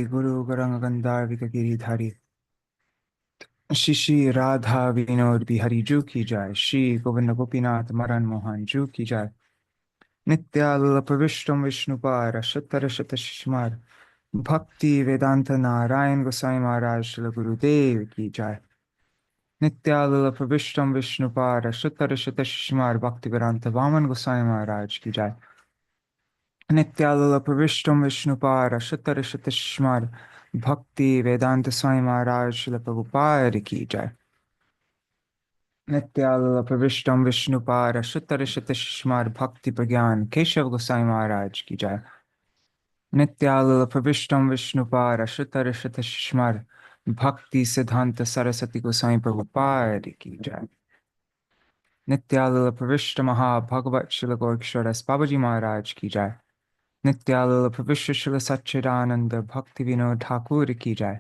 गुरु गौरांग गंधार्विक गिरिधारी शिशि राधा विनोद बिहारी जू की जाय। श्री गोविंद गोपीनाथ मदन मोहन जू की जाय। नित्याल प्रविष्टम विष्णुपार शतर शत शिशमार भक्ति वेदांत नारायण गोसाई महाराज श्री गुरुदेव की जाय। नित्याल प्रविष्टम विष्णुपार शतर शत शिशमार भक्ति वेदांत वामन गोसाई महाराज की जाय। नित्याल प्रविष्टम विष्णुपार शतर शत शिशमार भक्ति वेदांत स्वामी महाराज श्री प्रभुपाद की जय। नित्याल प्रविष्टम विष्णुपार शतर शत शिशमार भक्ति प्रज्ञान केशव गोसाई महाराज की जय। नित्याल प्रविष्टम विष्णुपार शतर शत शिशमार भक्ति सिद्धांत सरस्वती गोसाई प्रभुपाद की जय। नित्याल प्रविष्ट महाभगवत श्री गौरकिशोर बाबाजी महाराज की जय। नित्याल प्रविष्ट श्री सच्चिदानंद भक्ति विनोद ठाकुर की जय।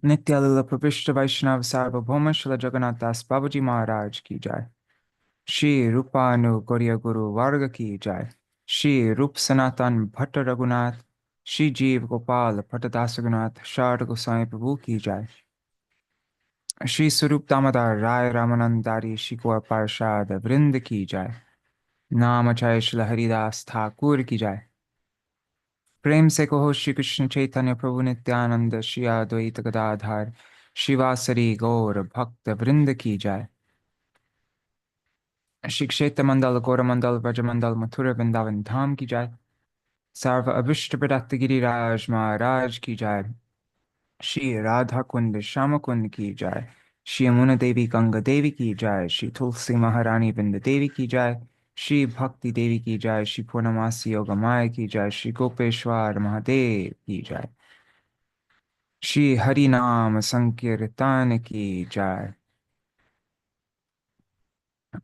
नित्याल प्रविष्ट वैष्णव सार्वभौम श्री जगन्नाथ दास बाबाजी महाराज की जय। श्री रूपानु गौरिया गुरु वर्ग की जय। श्री रूप सनातन भट्ट रघुनाथ श्री जीव गोपाल भट्टदास रघुनाथ शारद गोसाई प्रभु की जय। श्री स्वरूप दामोदर राय रामानंदारी श्री गौर पार्षद वृंद की जय। नाम जय श्री हरिदास ठाकुर की जय। प्रेम से कहो श्री कृष्ण चैतन्य प्रभु नित्यानंद श्री अद्वैत गदाधर शिवासरी गौर भक्त वृंद की जय। श्री क्षेत्र मंडल गौरमंडल ब्रजमंडल मथुरा वृंदावन धाम की जय। सर्व अभिष्ट प्रदत्त गिरिराज महाराज की जय। श्री राधा कुंड श्याम कुंड की जय। श्री यमुना देवी गंगा देवी की जय। श्री तुलसी महारानी वृंद देवी की जय। श्री भक्ति देवी की जय। श्री पूर्णमासी योग माया की जय। श्री गोपेश्वर महादेव की जय। श्री हरि नाम संकीर्तन की जय।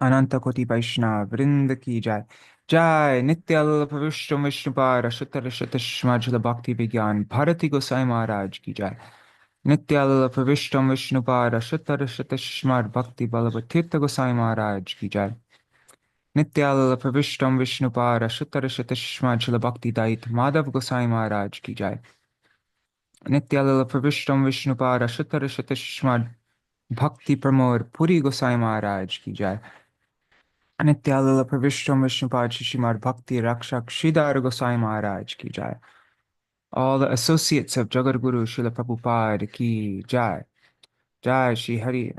अनंत कोटि वैष्णव वृंद की जय। जय नित्याल प्रविष्ट विष्णुपार शतर शतश्मल भक्ति विज्ञान भारती गोसाई महाराज की जय। नित्याल प्रविष्ट विष्णुपार शतर शतश्मल भक्ति बल्लभ तीर्थ गोसाई महाराज की जय। नित्याल प्रविष्ट विष्णुपार शतर शतश्मल भक्ति दायित माधव गोसाई महाराज की जय। नित्याल प्रविष्ट विष्णुपार शतर शतश्मल भक्ति प्रमोद पुरी गोसाई महाराज की जय। नित्याल प्रविष्ट विष्णुपाद श्रीमद भक्ति रक्षक श्रीधर गोसाई महाराज की जय। All the associates of Jagat Guru Srila Prabhupada ki jai. Jai Shri Hari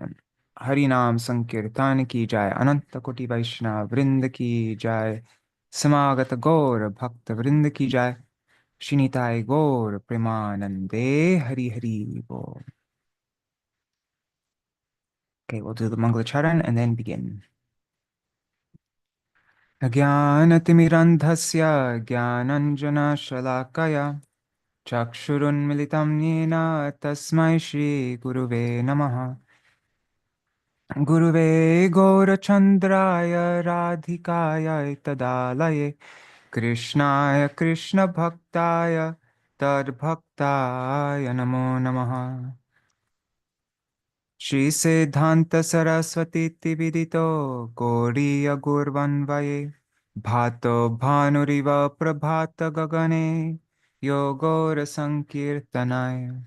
Nam Sankirtan ki jai. Ananta Koti Vaishnava Vrinda ki jai. Samagata Gaur Bhakta Vrinda ki jai. Shinitai Gaur Premanande Hari Hari Bol. Okay, we'll do the Mangala Charan and then begin. Ajnanatimirandhasya Jnananjana Shalakaya Chakshurunmilitam Yena Tasmai Shri Guruve Namaha. Guruve Gaurachandraya Radhikaya Tadalaye Krishnaya Krishna Bhaktaya Tad Bhaktaya Namo Namaha. Shri Siddhanta Saraswati Tividito Gauriya Gurvanvaye Bhato Bhanuriva Prabhata Gagane Yogora Sankirtanaya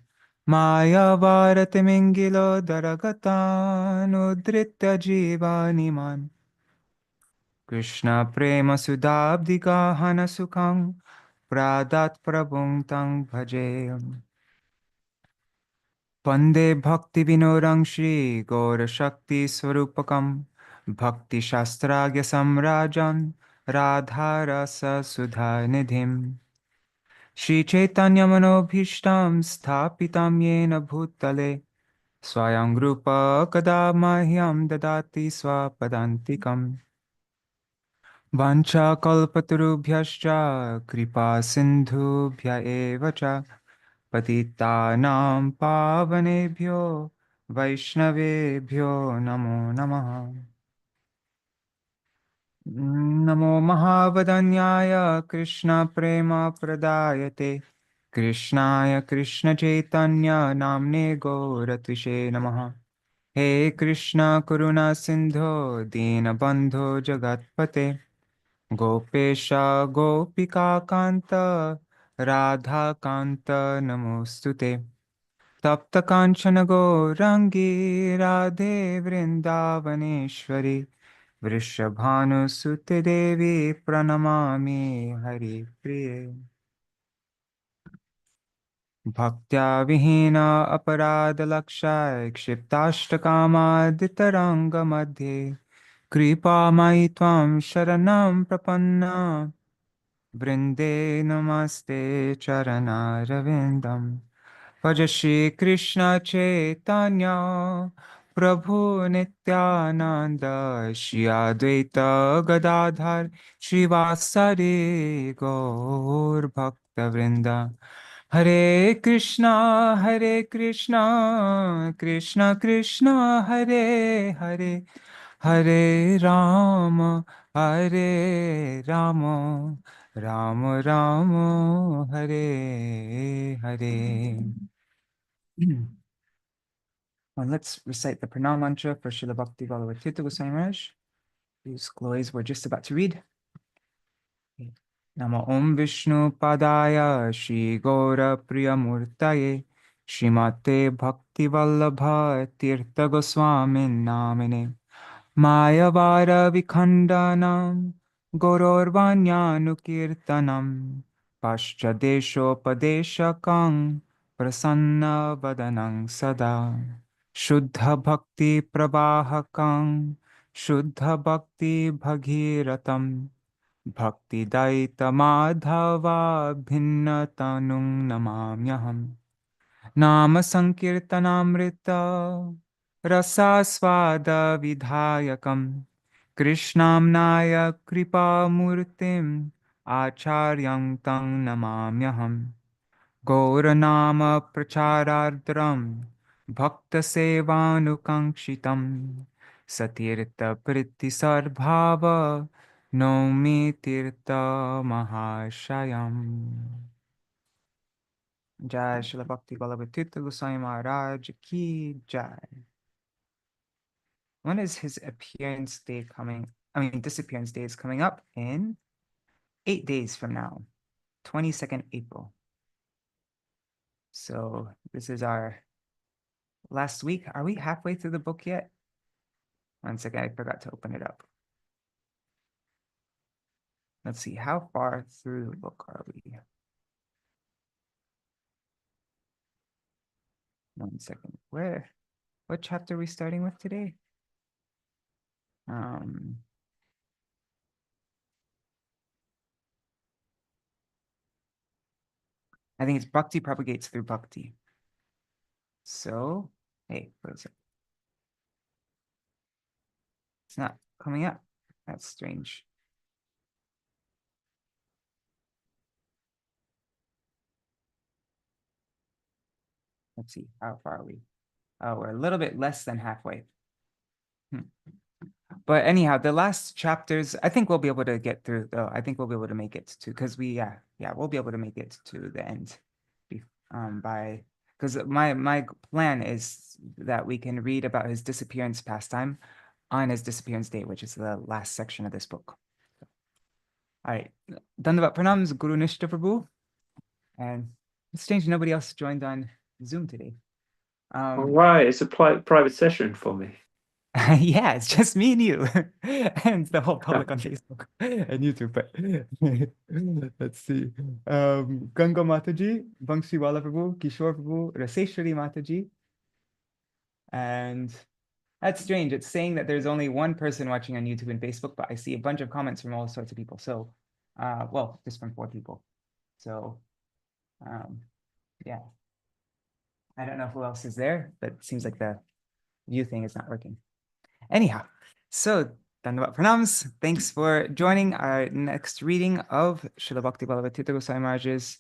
Māyāvarati Mingilo Dharagata Jivaniman Krishna Prema Sudabdika Hana Sukham Pradat Prabhung Tang Bhajeyam Vande Bhakti Vinodam Shri Gaura Shakti Swarupakam Bhakti Shastragya Samrajan Radha Rasa Sudha Nidhim Shri Chaitanya Manobhishtam Sthapitam Yena Bhutale Swayam Rupa Kada Mahyam Dadati Swapadantikam Vancha Kalpatarubhyascha Kripa Sindhubhya Evacha Patitanam Pavanebhyo Vaishnavebhyo Namo Namaha. Namo Mahavadanyaya Krishna Prema Pradayate Krishnaya Krishna Chaitanya Namne Gauratvishe Namaha. He Krishna Karuna Sindho Dina Bandho Jagatpate Gopesha Gopika Kanta Radha Kanta Namostute. Tapta Kanchana Gaurangi Radhe Vrindavaneshwari Vrishabhanu Sute Devi Pranamami Hari Priye. Bhaktya Vihina Aparada Lakshaya Kshiptashtakama Madhye Kripa Mai Tvam Sharanam Prapanna Vrinde Namaste Charana Ravindam Bhaja Shri Krishna Chaitanya Prabhu Nityananda Shri Advaita Gadadhar Shivasari Gaur Bhakta Vrinda Hare Krishna Krishna Krishna Hare Hare Hare Hare Rama Rama Rama Hare Hare. Well, let's recite the pranam mantra for Srila Bhakti Vallabha Tirtha Goswami Maharaj, whose glories we're just about to read. Namo Om Vishnu Padaya Shri Gaura Priyamurtaye Shrimate Bhakti Vallabha Tirtha Goswami Namine Mayavara Vikhandanam Gororvanyanukirtanam Paschadeshopadeshakam Prasanna Vadanang Sada Shuddha Bhakti Prabhahakam Shuddha Bhakti Bhagiratam Bhakti Daita Madhava Bhinnatanung Namamyaham Nama Sankirtanamrita Rasasvada Vidhayakam Krishnamnaya Kripa Murtim Acharyang Tang Namamyaham Gauranama Pracharardram Bhakta Sevanukangshitam Satirtha Priti Sarbhava Nomi Tirtha Mahashayam. Jai Srila Bhakti Ballabha Tirtha Goswami Maharaj Ki Jai. When is his appearance day coming? Disappearance day is coming up in 8 days from now, 22nd April. So this is our last week. Are we halfway through the book yet? One second, I forgot to open it up. Let's see, how far through the book are we? One second. What chapter are we starting with today? I think it's Bhakti propagates through Bhakti. So, hey, what is it? It's not coming up. That's strange. Let's see, how far are we? Oh, we're a little bit less than halfway. But anyhow, the last chapters, I think we'll be able to get through, though. I think we'll be able to make it to, because we'll be able to make it to the end because my plan is that we can read about his disappearance pastime on his disappearance day, which is the last section of this book. All right. Dandavat pranams, Guru Nishta Prabhu. And it's strange, nobody else joined on Zoom today. All right, it's a private session for me. Yeah, it's just me and you and the whole public on Facebook and YouTube. But let's see. Ganga Mataji, Vamsi Wala Prabhu, Kishore Prabhu, Raseshwari Mataji. And that's strange. It's saying that there's only one person watching on YouTube and Facebook, but I see a bunch of comments from all sorts of people. So, well, just from 4 people. So, yeah. I don't know who else is there, but it seems like the view thing is not working. Anyhow, so Dandavat Pranams. Thanks for joining our next reading of Srila Bhakti Vallabha Tirtha Goswami Maharaj's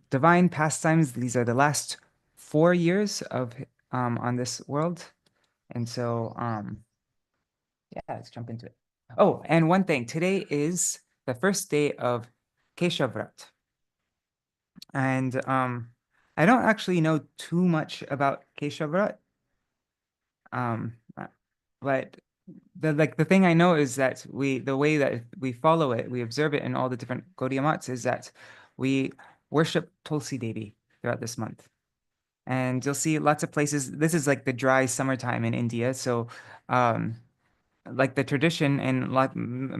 Divine Pastimes. These are the last 4 years of on this world. And so yeah, let's jump into it. Oh, and one thing, today is the first day of Keshavrat. And I don't actually know too much about Keshavrat. But the thing I know is that the way that we follow it, we observe it in all the different Gaudiya mats, is that we worship Tulsi Devi throughout this month. And you'll see lots of places. This is like the dry summertime in India. So, like the tradition in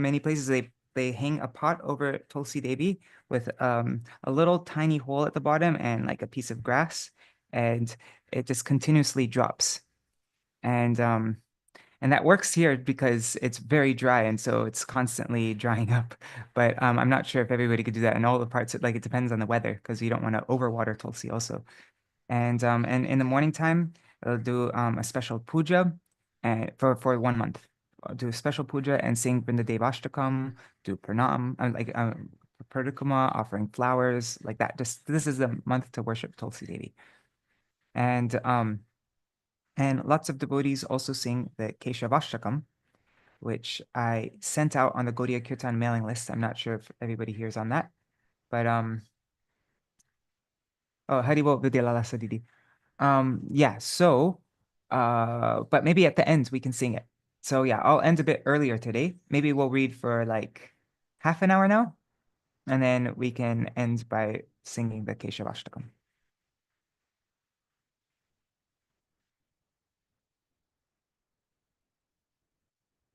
many places, they hang a pot over Tulsi Devi with a little tiny hole at the bottom and like a piece of grass, and it just continuously drops. And that works here because it's very dry, and so it's constantly drying up. But I'm not sure if everybody could do that in all the parts. Like it depends on the weather because you don't want to overwater Tulsi also. And in the morning time, I'll do a special puja and for 1 month. I'll do a special puja and sing Vrindadevashtakam, do pranam, pradikama, offering flowers like that. Just this is the month to worship Tulsi Devi. And lots of devotees also sing the Keshavashtakam, which I sent out on the Gaudiya Kirtan mailing list. I'm not sure if everybody here is on that, but oh, Haribol Vidyalala Sadidi. Yeah, so but maybe at the end we can sing it. So yeah, I'll end a bit earlier today. Maybe we'll read for like half an hour now, and then we can end by singing the Keshavashtakam.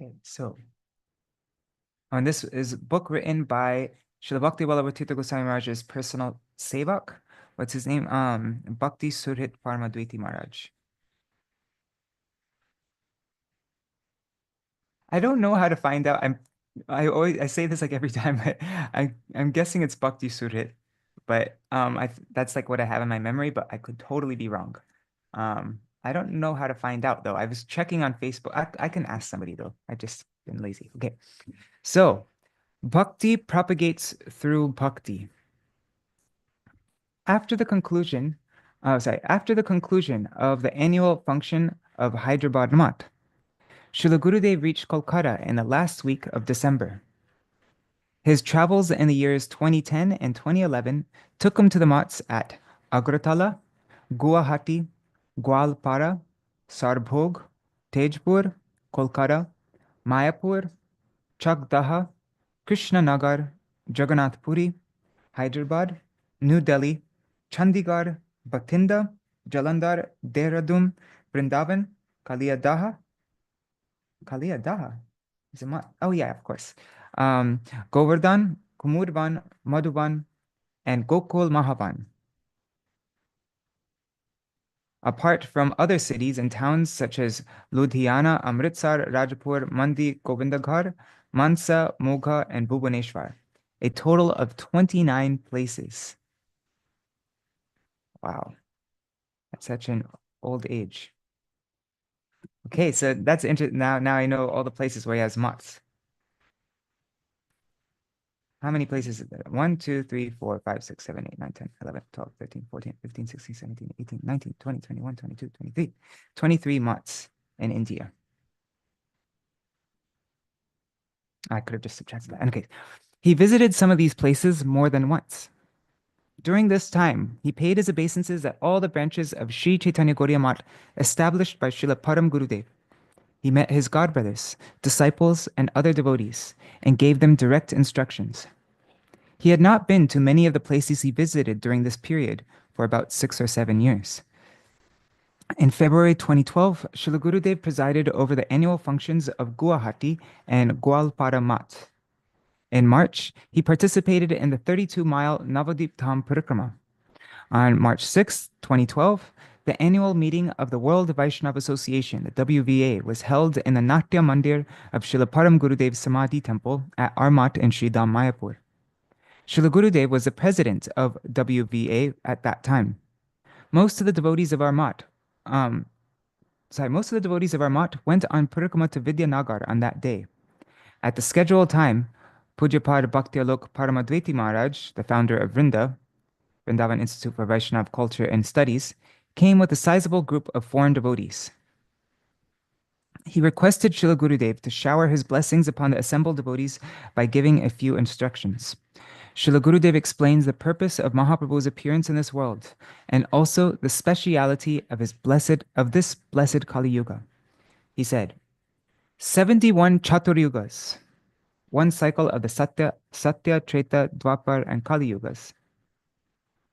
Okay, so and this is a book written by Srila Bhakti Vallabha Tirtha Goswami Maharaj's personal sevak. What's his name? Bhakti Surhit Paramadvaiti Maharaj. I don't know how to find out. I say this like every time, but I'm guessing it's Bhakti Surhit, but that's like what I have in my memory, but I could totally be wrong. I don't know how to find out though. I was checking on Facebook. I can ask somebody though. I just been lazy. Okay. So Bhakti propagates through bhakti. After the conclusion, after the conclusion of the annual function of Hyderabad Math, Srila Gurudev reached Kolkata in the last week of December. His travels in the years 2010 and 2011 took him to the mats at Agratala, Guwahati, Gwalpara, Sarbhog, Tejpur, Kolkata, Māyāpur, Chakdaha, Krishnanagar, Jagannath Puri, Hyderabad, New Delhi, Chandigarh, Bathinda, Jalandhar, Dehradun, Vrindavan, Kaliyadaha. Kaliyadaha? Is it Oh, yeah, of course. Govardhan, Kumudvan, Madhuban, and Gokul Mahavan. Apart from other cities and towns such as Ludhiana, Amritsar, Rajapur, Mandi, Govindaghar, Mansa, Mogha, and Bhubaneswar. A total of 29 places. Wow. At such an old age. Okay, so that's interesting. Now I know all the places where he has mats. How many places is there? 1, 2, 3, 4, 5, 6, 7, 8, 9, 10, 11, 12, 13, 14, 15, 16, 17, 18, 19, 20, 21, 22, 23. 23 mats in India. I could have just subtracted that. Okay. He visited some of these places more than once. During this time, he paid his obeisances at all the branches of Sri Chaitanya Gauriya Math established by Srila Param Gurudev. He met his godbrothers, disciples, and other devotees, and gave them direct instructions. He had not been to many of the places he visited during this period for about 6 or 7 years. In February 2012, Srila Gurudev presided over the annual functions of Guwahati and Gwalpara Math. In March, he participated in the 32-mile Navadip Dham Parikrama. On March 6, 2012, the annual meeting of the World Vaiṣṇava Association, the WVA, was held in the Natya Mandir of Srila Param Gurudev Samadhi Temple at Armat in Sridham, Māyāpur. Srila Gurudev was the president of WVA at that time. Most of the devotees of Armat, went on Parikrama to Vidyanagar on that day. At the scheduled time, Pujapad Bhaktialok Paramadvaiti Maharaj, the founder of Vrindavan Institute for Vaishnava Culture and Studies, came with a sizable group of foreign devotees. He requested Srila Gurudev to shower his blessings upon the assembled devotees by giving a few instructions. Srila Gurudev explains the purpose of Mahaprabhu's appearance in this world and also the speciality of this blessed Kali Yuga. He said, 71 Chaturyugas, one cycle of the Satya, Treta, Dwapar, and Kali Yugas.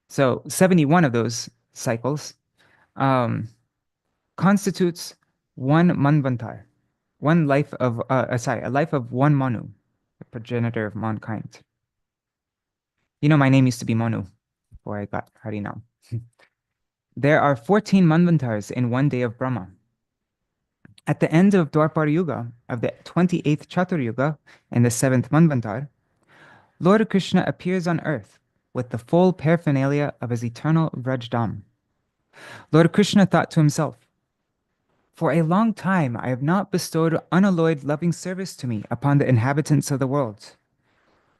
So 71 of those cycles constitutes one manvantar, one life of, a life of one Manu, the progenitor of mankind. You know, my name used to be Manu before I got Harinam. There are 14 manvantars in one day of Brahma. At the end of Dwapara Yuga, of the 28th Chatur Yuga, and the 7th Manvantar, Lord Krishna appears on earth with the full paraphernalia of his eternal Vrajdam. Lord Krishna thought to himself, "For a long time I have not bestowed unalloyed loving service to me upon the inhabitants of the world.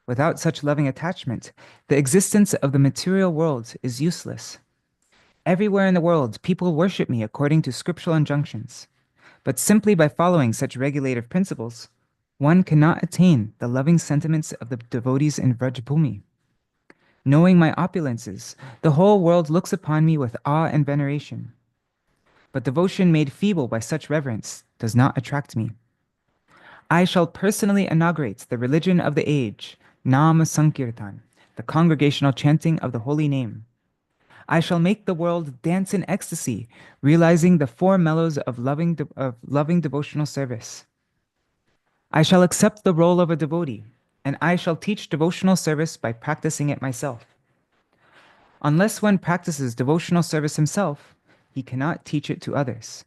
Without such loving attachment, the existence of the material world is useless. Everywhere in the world, people worship me according to scriptural injunctions. But simply by following such regulative principles, one cannot attain the loving sentiments of the devotees in Vrajabhumi. Knowing my opulences, the whole world looks upon me with awe and veneration. But devotion made feeble by such reverence does not attract me. I shall personally inaugurate the religion of the age, Nama Sankirtan, the congregational chanting of the holy name. I shall make the world dance in ecstasy, realizing the four mellows of loving devotional service. I shall accept the role of a devotee, and I shall teach devotional service by practicing it myself. Unless one practices devotional service himself, he cannot teach it to others.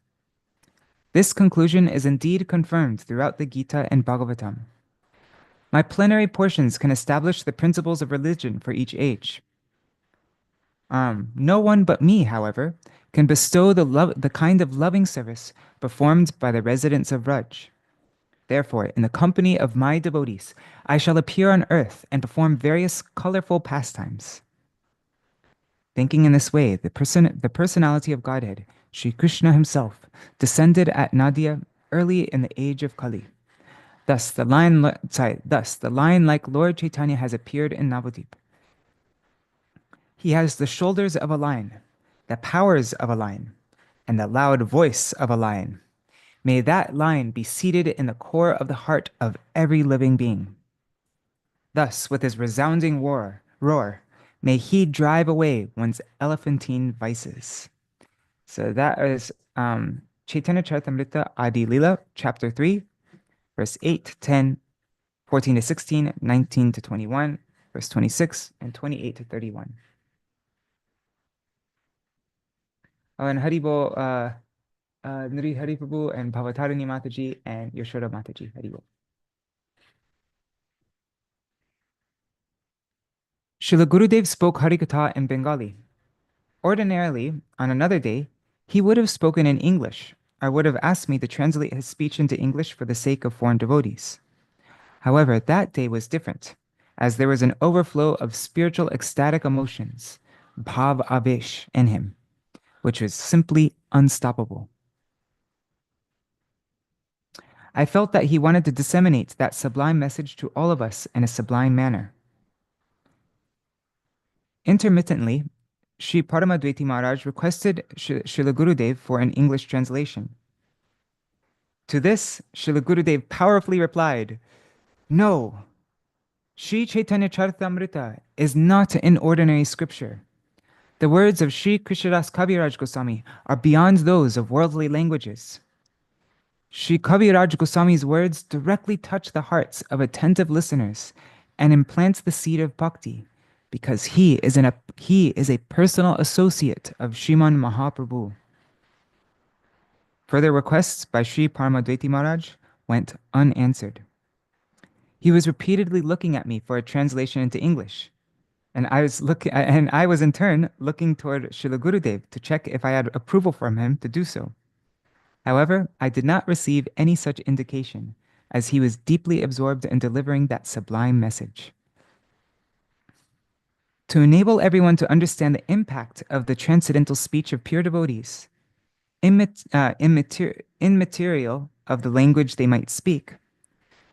This conclusion is indeed confirmed throughout the Gita and Bhagavatam. My plenary portions can establish the principles of religion for each age. No one but me, however, can bestow the kind of loving service performed by the residents of Vraj. Therefore, in the company of my devotees, I shall appear on earth and perform various colorful pastimes. Thinking in this way, the personality of Godhead, Sri Krishna himself, descended at Nadia early in the age of Kali. Thus, the lion like Lord Chaitanya has appeared in Navadip. He has the shoulders of a lion, the powers of a lion, and the loud voice of a lion. May that lion be seated in the core of the heart of every living being. Thus, with his resounding roar, may he drive away one's elephantine vices. So that is Chaitanya Charitamrita Adi Lila, chapter 3, verse 8, 10, 14 to 16, 19 to 21, verse 26, and 28 to 31. And Haribo, Nuri Hariprabhu and Bhavatarani Mataji and Yashoda Mataji. Haribo. Srila Gurudev spoke Harikatha in Bengali. Ordinarily, on another day, he would have spoken in English, or would have asked me to translate his speech into English for the sake of foreign devotees. However, that day was different, as there was an overflow of spiritual ecstatic emotions, bhav avesh, in him, which was simply unstoppable. I felt that he wanted to disseminate that sublime message to all of us in a sublime manner. Intermittently, Sri Paramadvaiti Maharaj requested Srila Gurudev for an English translation. To this, Srila Gurudev powerfully replied, "No, Sri Chaitanya Charitamrita is not an ordinary scripture. The words of Sri Krishnadas Kaviraj Goswami are beyond those of worldly languages. Sri Kaviraj Goswami's words directly touch the hearts of attentive listeners and implant the seed of bhakti, because he is a personal associate of Sriman Mahaprabhu." Further requests by Sri Paramadvaiti Maharaj went unanswered. He was repeatedly looking at me for a translation into English, and I was in turn looking toward Srila Gurudev to check if I had approval from him to do so. However, I did not receive any such indication, as he was deeply absorbed in delivering that sublime message. To enable everyone to understand the impact of the transcendental speech of pure devotees, immaterial of the language they might speak,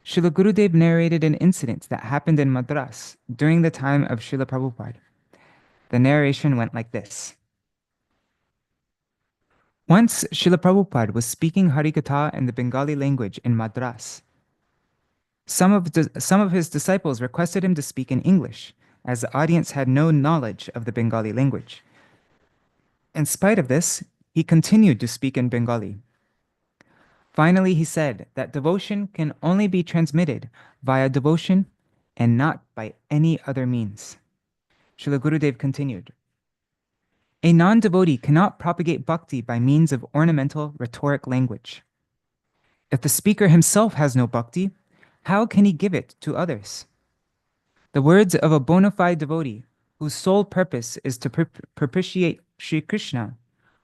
Srila Gurudev narrated an incident that happened in Madras during the time of Srila Prabhupada. The narration went like this. Once, Srila Prabhupada was speaking Harikatha in the Bengali language in Madras. Some of his disciples requested him to speak in English, as the audience had no knowledge of the Bengali language. In spite of this, he continued to speak in Bengali. Finally, he said that devotion can only be transmitted via devotion and not by any other means. Srila Gurudev continued, a non-devotee cannot propagate bhakti by means of ornamental rhetoric language. If the speaker himself has no bhakti, how can he give it to others? The words of a bona fide devotee, whose sole purpose is to propitiate Sri Krishna,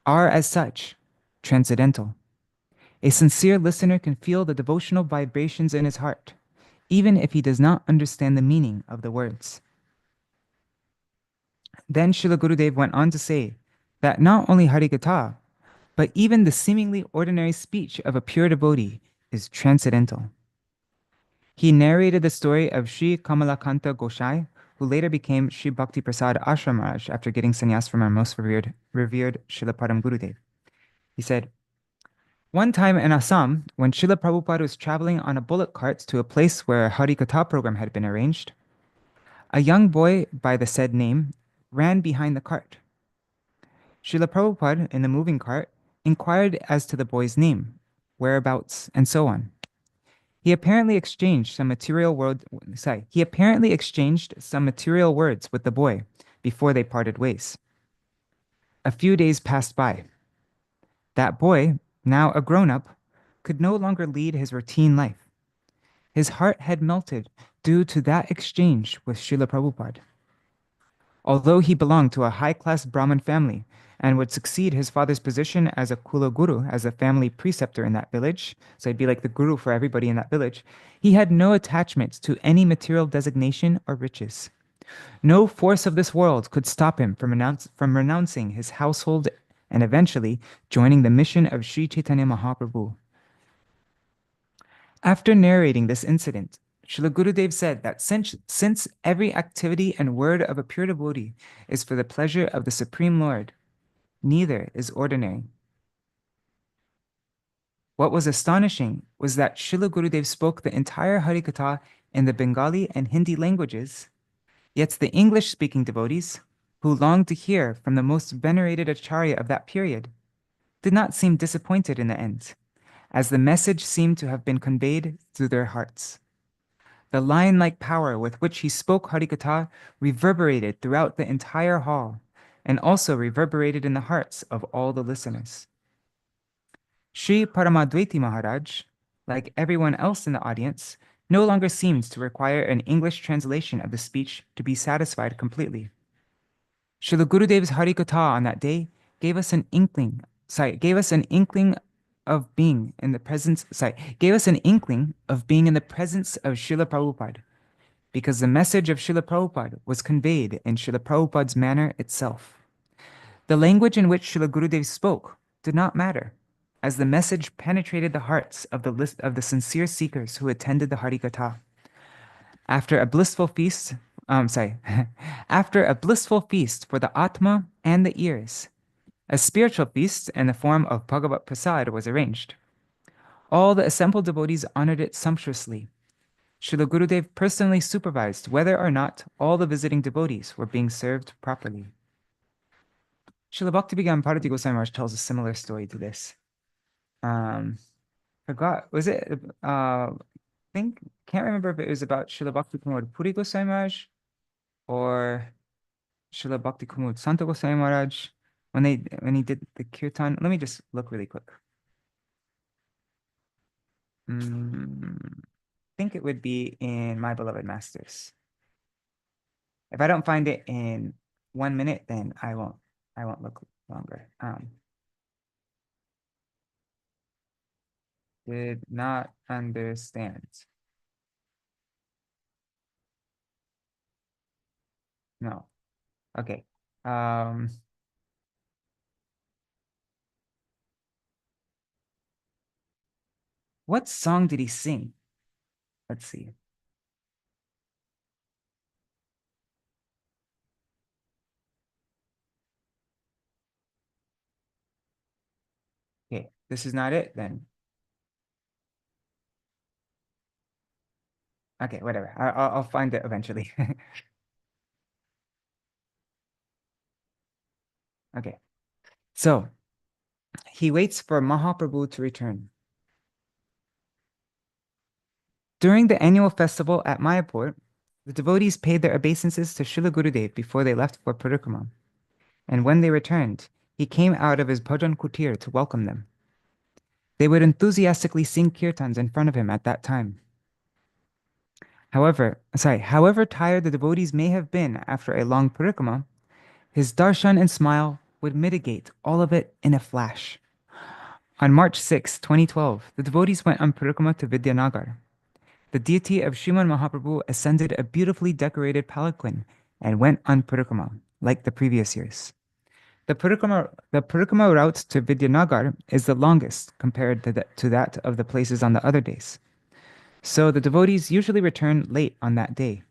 are as such transcendental. A sincere listener can feel the devotional vibrations in his heart, even if he does not understand the meaning of the words. Then Srila Gurudev went on to say that not only Harikatha, but even the seemingly ordinary speech of a pure devotee is transcendental. He narrated the story of Sri Kamalakanta Goshai, who later became Sri Bhakti Prasad Ashram Maharaj after getting sannyas from our most revered Srila Param Gurudev. He said, one time in Assam, when Srila Prabhupada was traveling on a bullock cart to a place where a Harikatha program had been arranged, a young boy by the said name ran behind the cart. Srila Prabhupada, in the moving cart, inquired as to the boy's name, whereabouts, and so on. He apparently exchanged some material words with the boy before they parted ways. A few days passed by. That boy, now a grown-up, could no longer lead his routine life. His heart had melted due to that exchange with Srila Prabhupada. Although he belonged to a high-class Brahmin family and would succeed his father's position as a Kula Guru, as a family preceptor in that village, so he'd be like the guru for everybody in that village, he had no attachment to any material designation or riches. No force of this world could stop him from renouncing his household and eventually joining the mission of Sri Chaitanya Mahaprabhu. After narrating this incident, Srila Gurudev said that since every activity and word of a pure devotee is for the pleasure of the Supreme Lord, neither is ordinary. What was astonishing was that Srila Gurudev spoke the entire Harikatha in the Bengali and Hindi languages, yet the English-speaking devotees, who longed to hear from the most venerated acharya of that period, did not seem disappointed in the end, as the message seemed to have been conveyed through their hearts. The lion-like power with which he spoke Harikatha reverberated throughout the entire hall, and also reverberated in the hearts of all the listeners. Sri Paramadvaiti Maharaj, like everyone else in the audience, no longer seemed to require an English translation of the speech to be satisfied completely. Srila Gurudev's Harikatha on that day gave us an inkling of being in the presence of Srila Prabhupada, because the message of Srila Prabhupada was conveyed in Srila Prabhupada's manner itself. The language in which Srila Gurudev spoke did not matter, as the message penetrated the hearts of the sincere seekers who attended the Harikatha. After a blissful feast for the Atma and the ears, a spiritual feast in the form of Bhagavat Prasad was arranged. All the assembled devotees honored it sumptuously. Srila Gurudev personally supervised whether or not all the visiting devotees were being served properly. Srila Bhakti-Vigyan Bharati Goswami Maharaj tells a similar story to this. Was it, can't remember if it was about Srila Bhakti Kumud Puri Goswami Maharaj or Srila Bhakti Kumud Santa Goswami Maharaj when he did the kirtan. Let me just look really quick. I think it would be in My Beloved Masters. If I don't find it in 1 minute, then I won't look longer. Did not understand. No. Okay. What song did he sing? Let's see. Okay, this is not it then. Okay, whatever. I'll find it eventually. Okay. So he waits for Mahaprabhu to return. During the annual festival at Māyāpur, the devotees paid their obeisances to Srila Gurudev before they left for parikrama. And when they returned, he came out of his bhajan kutir to welcome them. They would enthusiastically sing kirtans in front of him at that time. However tired the devotees may have been after a long parikrama, his darshan and smile would mitigate all of it in a flash. On March 6, 2012, the devotees went on parikrama to Vidyanagar. The deity of Sriman Mahaprabhu ascended a beautifully decorated palanquin and went on parikrama, like the previous years. The parikrama route to Vidyanagar is the longest compared to that of the places on the other days. So the devotees usually return late on that day.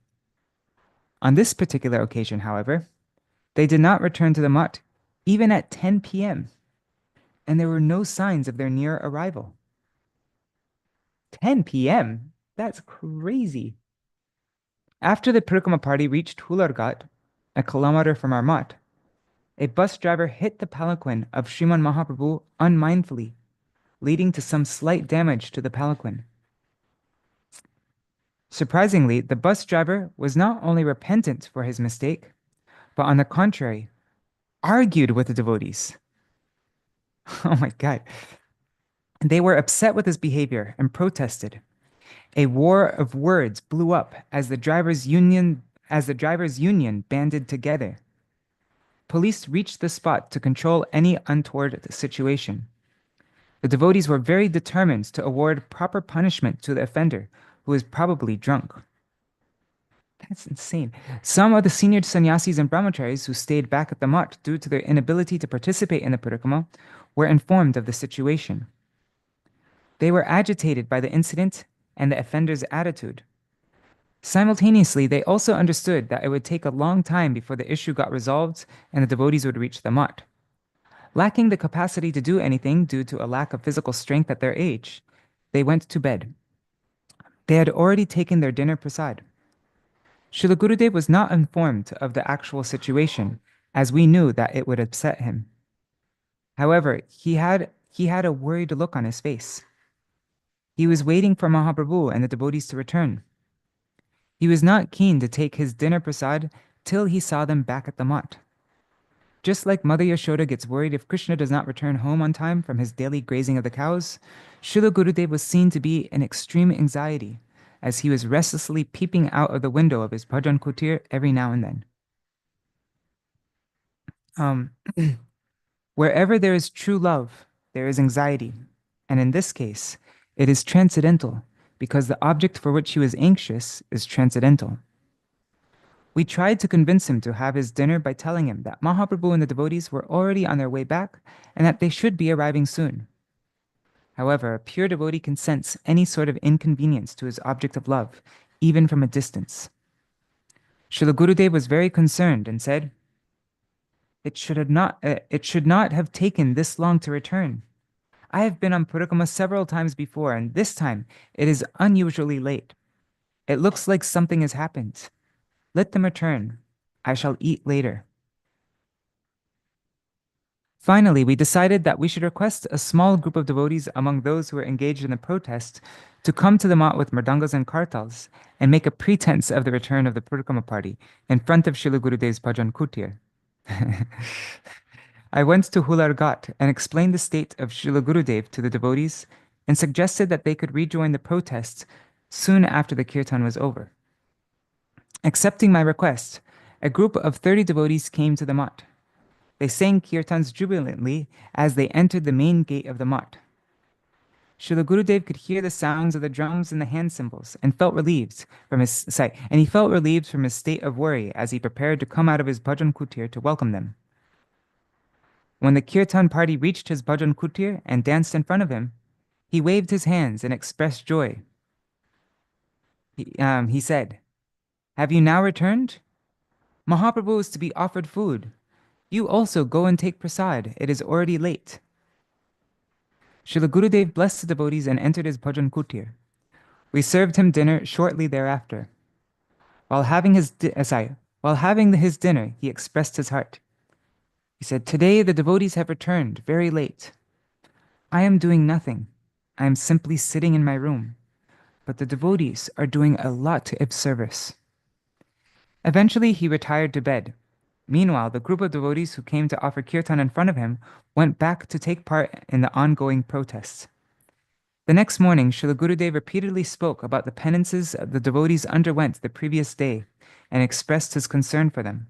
On this particular occasion, however, they did not return to the mutt even at 10 p.m., and there were no signs of their near arrival. 10 p.m.? That's crazy. After the parikrama party reached Hularghat, a kilometer from our mutt, a bus driver hit the palanquin of Sriman Mahaprabhu unmindfully, leading to some slight damage to the palanquin. Surprisingly, the bus driver was not only repentant for his mistake, but on the contrary, argued with the devotees. Oh my God. They were upset with his behavior and protested. A war of words blew up as the drivers' union banded together. Police reached the spot to control any untoward situation. The devotees were very determined to award proper punishment to the offender, who was probably drunk. That's insane. Some of the senior sannyasis and brahmacharis who stayed back at the mutt due to their inability to participate in the parikrama were informed of the situation. They were agitated by the incident and the offender's attitude. Simultaneously, they also understood that it would take a long time before the issue got resolved and the devotees would reach the mutt. Lacking the capacity to do anything due to a lack of physical strength at their age, they went to bed. They had already taken their dinner prasad. Srila Gurudev was not informed of the actual situation, as we knew that it would upset him. However, he had a worried look on his face. He was waiting for Mahaprabhu and the devotees to return. He was not keen to take his dinner prasad till he saw them back at the mutt. Just like Mother Yashoda gets worried if Krishna does not return home on time from his daily grazing of the cows, Srila Gurudev was seen to be in extreme anxiety, as he was restlessly peeping out of the window of his bhajan kutir every now and then. Wherever there is true love, there is anxiety, and in this case, it is transcendental, because the object for which he was anxious is transcendental. We tried to convince him to have his dinner by telling him that Mahaprabhu and the devotees were already on their way back and that they should be arriving soon. However, a pure devotee can sense any sort of inconvenience to his object of love, even from a distance. Srila Gurudev was very concerned and said, it should not have taken this long to return. I have been on parikrama several times before, and this time it is unusually late. It looks like something has happened. Let them return. I shall eat later. Finally, we decided that we should request a small group of devotees among those who were engaged in the protest to come to the mat with mridangas and kartals and make a pretense of the return of the parikrama party in front of Srila Gurudev's bhajan kutir. I went to Hularghat and explained the state of Srila Gurudev to the devotees and suggested that they could rejoin the protest soon after the kirtan was over. Accepting my request, a group of 30 devotees came to the mutt. They sang kirtans jubilantly as they entered the main gate of the mutt. Srila Gurudev could hear the sounds of the drums and the hand cymbals and felt relieved from his state of worry as he prepared to come out of his bhajan kutir to welcome them. When the kirtan party reached his bhajan kutir and danced in front of him, he waved his hands and expressed joy. He said, "Have you now returned? Mahaprabhu is to be offered food. You also go and take prasad. It is already late." Srila Gurudev blessed the devotees and entered his bhajan kutir. We served him dinner shortly thereafter. While having his dinner, he expressed his heart. He said, "Today the devotees have returned very late. I am doing nothing. I am simply sitting in my room. But the devotees are doing a lot of service." Eventually, he retired to bed. Meanwhile, the group of devotees who came to offer kirtan in front of him went back to take part in the ongoing protests. The next morning, Srila Gurudev repeatedly spoke about the penances the devotees underwent the previous day and expressed his concern for them.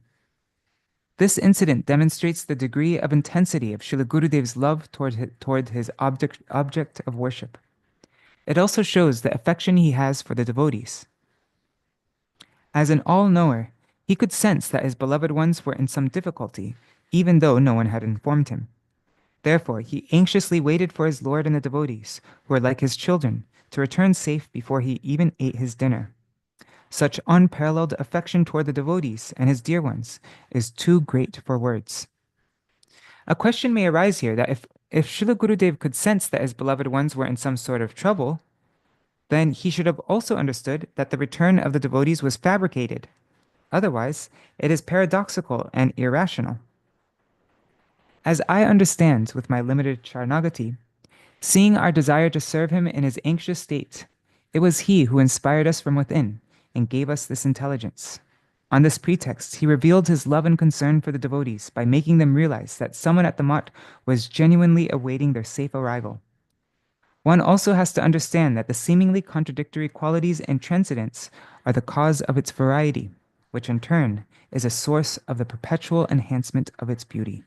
This incident demonstrates the degree of intensity of Srila Gurudev's love toward his object of worship. It also shows the affection he has for the devotees. As an all-knower, he could sense that his beloved ones were in some difficulty, even though no one had informed him. Therefore, he anxiously waited for his Lord and the devotees, who were like his children, to return safe before he even ate his dinner. Such unparalleled affection toward the devotees and his dear ones is too great for words. A question may arise here that if Srila Gurudev could sense that his beloved ones were in some sort of trouble, then he should have also understood that the return of the devotees was fabricated. Otherwise, it is paradoxical and irrational. As I understand with my limited Charnagati, seeing our desire to serve him in his anxious state, it was he who inspired us from within and gave us this intelligence. On this pretext, he revealed his love and concern for the devotees by making them realize that someone at the mat was genuinely awaiting their safe arrival. One also has to understand that the seemingly contradictory qualities and transcendence are the cause of its variety, which in turn is a source of the perpetual enhancement of its beauty.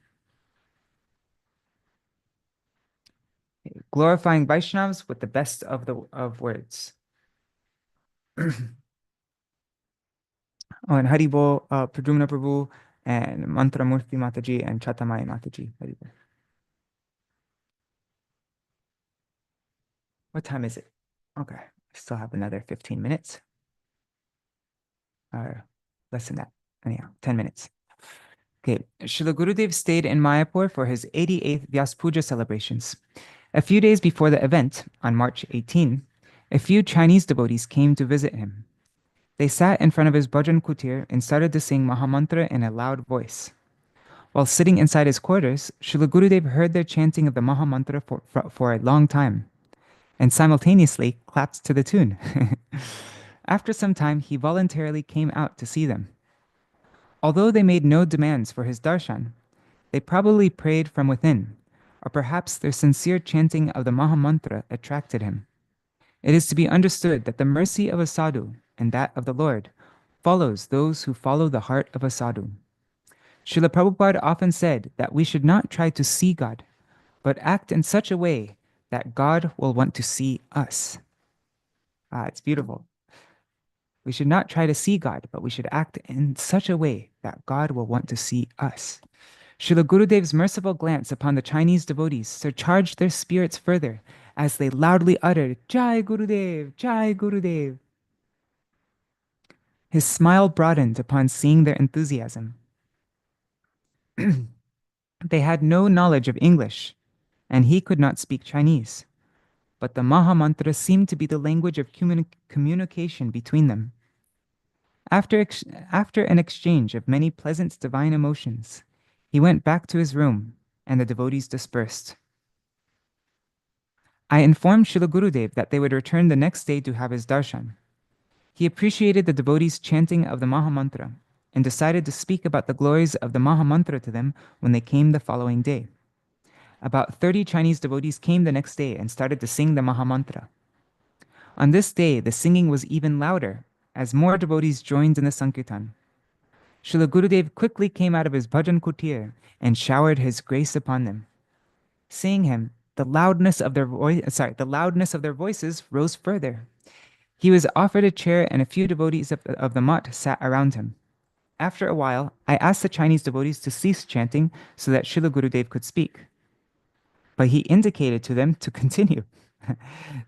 Glorifying Vaishnavas with the best of words. Oh, and Haribol, Pradumna Prabhu, and Mantramurti Mataji, and Chatamai Mataji. Haribol. What time is it? Okay, I still have another 15 minutes. Or less than that. Anyhow, 10 minutes. Okay, Srila Gurudev stayed in Māyāpur for his 88th Vyāsa-pūjā celebrations. A few days before the event, on March 18, a few Chinese devotees came to visit him. They sat in front of his bhajan kutir and started to sing Mahamantra in a loud voice. While sitting inside his quarters, Srila Gurudev heard their chanting of the Mahamantra for a long time, and simultaneously clapped to the tune. After some time, he voluntarily came out to see them. Although they made no demands for his darshan, they probably prayed from within, or perhaps their sincere chanting of the Mahamantra attracted him. It is to be understood that the mercy of a sadhu and that of the Lord follows those who follow the heart of a sadhu. Srila Prabhupada often said that we should not try to see God, but act in such a way that God will want to see us. It's beautiful. We should not try to see God, but we should act in such a way that God will want to see us. Srila Gurudev's merciful glance upon the Chinese devotees surcharged their spirits further as they loudly uttered, "Jai Gurudev, Jai Gurudev." His smile broadened upon seeing their enthusiasm. They had no knowledge of English, and he could not speak Chinese, but the Mahamantra seemed to be the language of communication between them. After an exchange of many pleasant divine emotions, he went back to his room, and the devotees dispersed. I informed Srila Gurudev that they would return the next day to have his darshan. He appreciated the devotees' chanting of the Mahamantra and decided to speak about the glories of the Mahamantra to them when they came the following day. About 30 Chinese devotees came the next day and started to sing the Mahamantra. On this day, the singing was even louder, as more devotees joined in the Sankirtan. Srila Gurudev quickly came out of his bhajan kutir and showered his grace upon them. Seeing him, the loudness of their voices rose further. He was offered a chair, and a few devotees of the mat sat around him. After a while, I asked the Chinese devotees to cease chanting so that Srila Gurudev could speak. But he indicated to them to continue.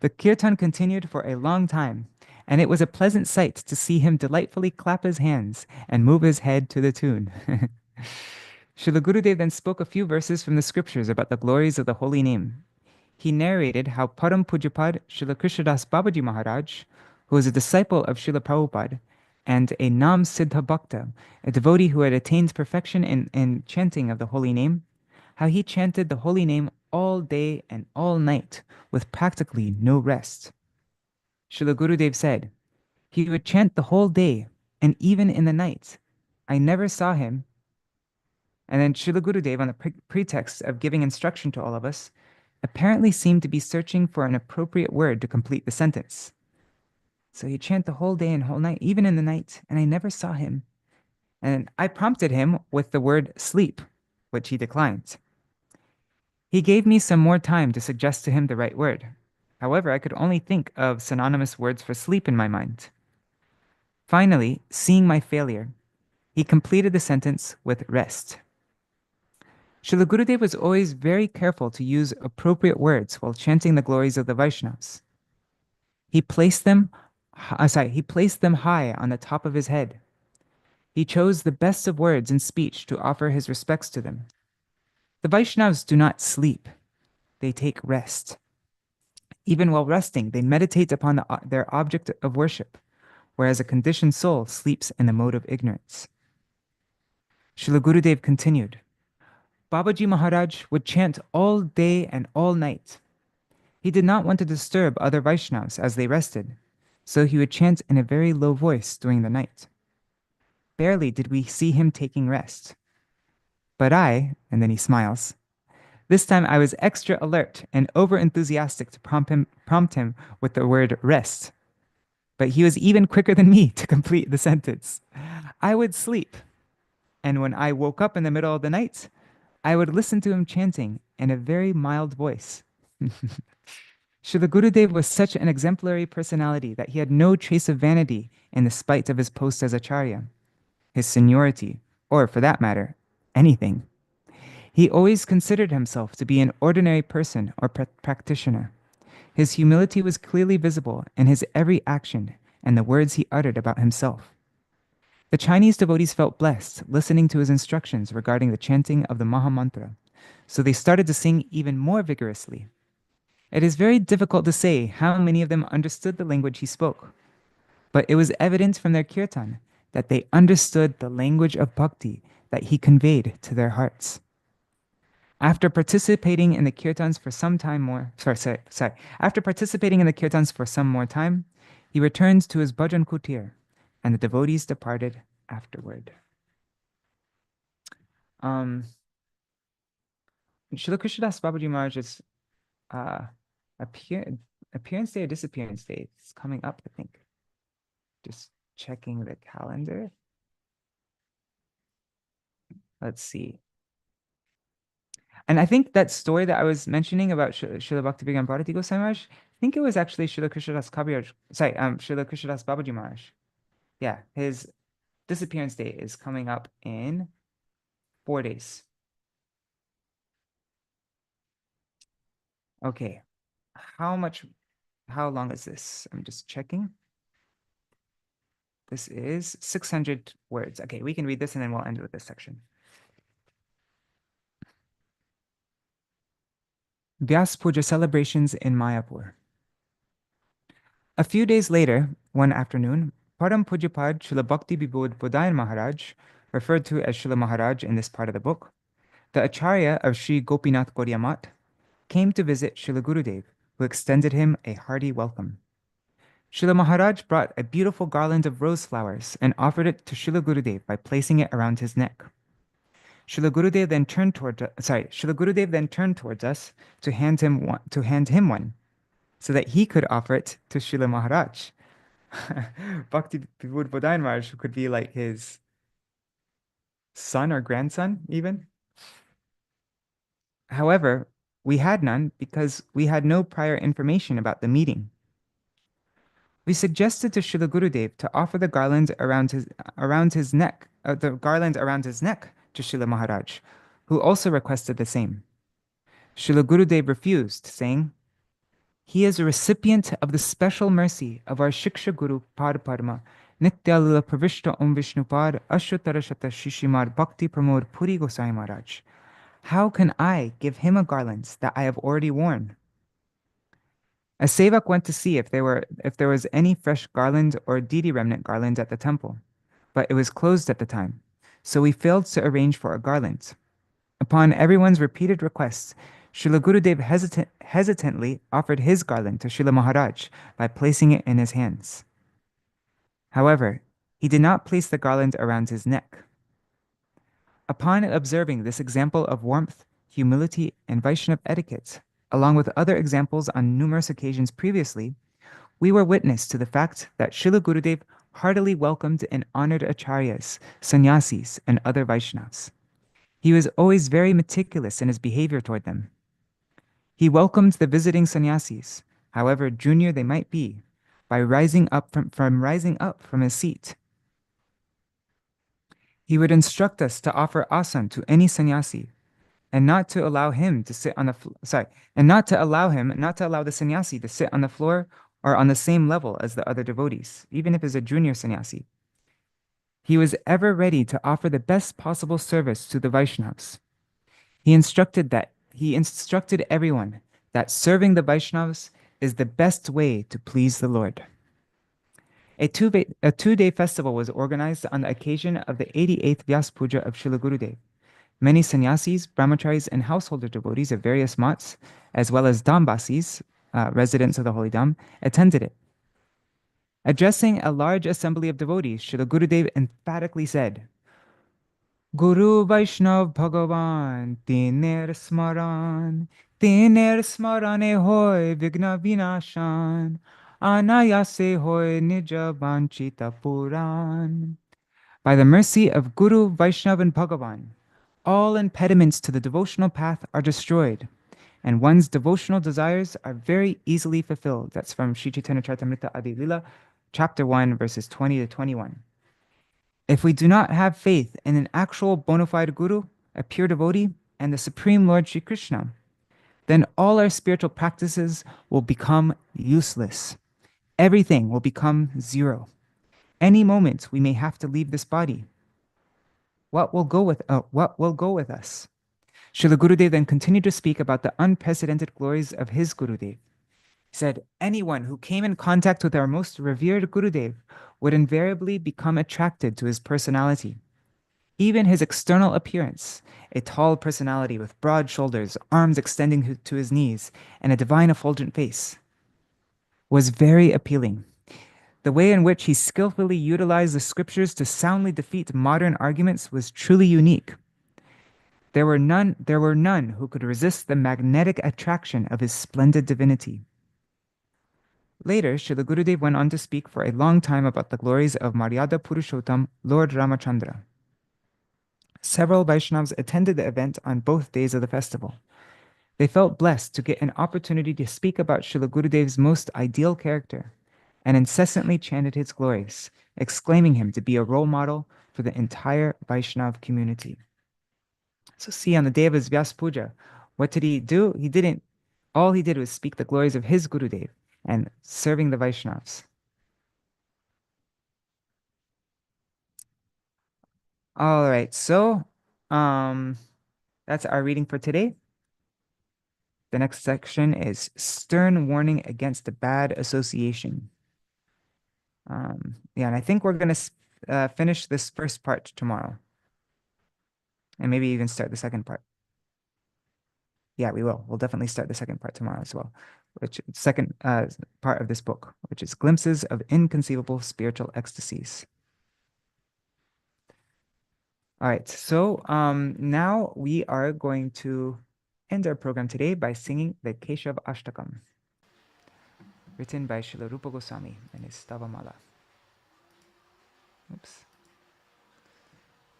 The kirtan continued for a long time, and it was a pleasant sight to see him delightfully clap his hands and move his head to the tune. Srila Gurudev then spoke a few verses from the scriptures about the glories of the holy name. He narrated how Param Pujapad Srila Krishnadas Babaji Maharaj, who was a disciple of Srila Prabhupada, and a Nam Siddha Bhakta, a devotee who had attained perfection in chanting of the holy name, how he chanted the holy name all day and all night with practically no rest. Srila Gurudev said, he would chant the whole day and even in the night. I never saw him. And then Srila Gurudev, on the pretext of giving instruction to all of us, apparently seemed to be searching for an appropriate word to complete the sentence. So he'd chant the whole day and whole night, even in the night, and I never saw him. And I prompted him with the word sleep, which he declined. He gave me some more time to suggest to him the right word. However, I could only think of synonymous words for sleep in my mind. Finally, seeing my failure, he completed the sentence with rest. Srila Gurudev was always very careful to use appropriate words while chanting the glories of the Vaishnavas. He placed them high on the top of his head. He chose the best of words and speech to offer his respects to them. The Vaishnavas do not sleep, they take rest. Even while resting, they meditate upon their object of worship, whereas a conditioned soul sleeps in the mode of ignorance. Srila Gurudev continued, Babaji Maharaj would chant all day and all night. He did not want to disturb other Vaishnavas as they rested, so he would chant in a very low voice during the night. Barely did we see him taking rest. But I, and then he smiles, this time I was extra alert and over-enthusiastic to prompt him with the word rest. But he was even quicker than me to complete the sentence. I would sleep, and when I woke up in the middle of the night, I would listen to him chanting in a very mild voice. Srila Gurudev was such an exemplary personality that he had no trace of vanity in the spite of his post as Acharya, his seniority, or for that matter, anything. He always considered himself to be an ordinary person or practitioner. His humility was clearly visible in his every action and the words he uttered about himself. The Chinese devotees felt blessed listening to his instructions regarding the chanting of the Maha Mantra, so they started to sing even more vigorously. It is very difficult to say how many of them understood the language he spoke, but it was evident from their kirtan that they understood the language of bhakti that he conveyed to their hearts. After participating in the kirtans for some more time, he returned to his bhajan kutir, and the devotees departed afterward. Srila Krishnadas Babaji Maharaj's appearance day or disappearance day is coming up, I think. Just checking the calendar. Let's see. And I think that story that I was mentioning about Srila Bhaktivedanta Bharati Goswami Maharaj, I think it was actually Srila Krishnadas Srila Krishnadas Babaji Maharaj. Yeah, his disappearance day is coming up in 4 days. Okay, how long is this? I'm just checking. This is 600 words. Okay, we can read this and then we'll end with this section. Vyāsa-pūjā celebrations in Māyāpur. A few days later, one afternoon, Param Pujapad Srila Bhakti Vibodh Bodhayan Maharaj, referred to as Śrīla Mahārāja in this part of the book, the Acharya of Sri Gopinath Gaudiya Math, came to visit Srila Gurudev, who extended him a hearty welcome. Śrīla Mahārāja brought a beautiful garland of rose flowers and offered it to Srila Gurudev by placing it around his neck. Srila Gurudev then turned towards us to hand him one, so that he could offer it to Srila Mahārāja. Bhakti Vibodh Bodhayan Maharaj, who could be like his son or grandson even. However, we had none because we had no prior information about the meeting. We suggested to Srila Gurudev to offer the garland around his neck to Srila Mahārāja, who also requested the same. Srila Gurudev refused, saying, "He is a recipient of the special mercy of our Shiksha Guru Padma, Nityalila Pravishta Om Vishnupad Ashwatarashata Shishimad Bhakti Pramod Puri Gosai Maharaj. How can I give him a garland that I have already worn?" A sevak went to see if there was any fresh garland or deity remnant garland at the temple, but it was closed at the time, so we failed to arrange for a garland. Upon everyone's repeated requests, Srila Gurudev hesitantly offered his garland to Śrīla Mahārāja by placing it in his hands. However, he did not place the garland around his neck. Upon observing this example of warmth, humility, and Vaishnava etiquette, along with other examples on numerous occasions previously, we were witness to the fact that Srila Gurudev heartily welcomed and honored acharyas, sannyasis, and other Vaishnavas. He was always very meticulous in his behavior toward them. He welcomed the visiting sannyasis, however junior they might be, by rising up from his seat. He would instruct us to offer asan to any sannyasi, and not to allow him to sit on the not to allow the sannyasi to sit on the floor or on the same level as the other devotees, even if it's a junior sannyasi. He was ever ready to offer the best possible service to the Vaishnavas. He instructed everyone that serving the Vaishnavas is the best way to please the Lord. A two-day festival was organized on the occasion of the 88th Vyāsa-pūjā of Srila Gurudev. Many sannyasis, brahmacharis, and householder devotees of various mats, as well as Dambasis, residents of the Holy Dham, attended it. Addressing a large assembly of devotees, Srila Gurudev emphatically said, Guru Vaishnav Bhagavan, Tiner Smarane hoy Vigna Vinashan, Anayase hoy Nija Vanchita Puran. By the mercy of Guru, Vaishnav, and Bhagavan, all impediments to the devotional path are destroyed, and one's devotional desires are very easily fulfilled. That's from Sri Chaitanya Charitamrita Adi Lila, chapter 1, verses 20 to 21. If we do not have faith in an actual bona fide Guru, a pure devotee, and the Supreme Lord Sri Krishna, then all our spiritual practices will become useless. Everything will become zero. Any moment we may have to leave this body. What will go with us? Srila Gurudev then continued to speak about the unprecedented glories of his Gurudev. He said, anyone who came in contact with our most revered Gurudev would invariably become attracted to his personality. Even his external appearance, a tall personality with broad shoulders, arms extending to his knees, and a divine effulgent face, was very appealing. The way in which he skillfully utilized the scriptures to soundly defeat modern arguments was truly unique. There were none who could resist the magnetic attraction of his splendid divinity. Later, Srila Gurudev went on to speak for a long time about the glories of Maryada Purushottam, Lord Ramachandra. Several Vaishnavas attended the event on both days of the festival. They felt blessed to get an opportunity to speak about Srila Gurudev's most ideal character, and incessantly chanted his glories, exclaiming him to be a role model for the entire Vaishnava community. So see, on the day of his Vyāsa-pūjā, what did he do? All he did was speak the glories of his Gurudev and serving the Vaishnavas. All right, so that's our reading for today. The next section is stern warning against a bad association. And I think we're going to finish this first part tomorrow. And maybe even start the second part. Yeah, we will. We'll definitely start the second part tomorrow as well. Second part of this book, which is Glimpses of Inconceivable Spiritual Ecstasies. All right, so now we are going to end our program today by singing the Keshav Ashtakam, written by Srila Rupa Gosvāmī in his Stavamala. Oops.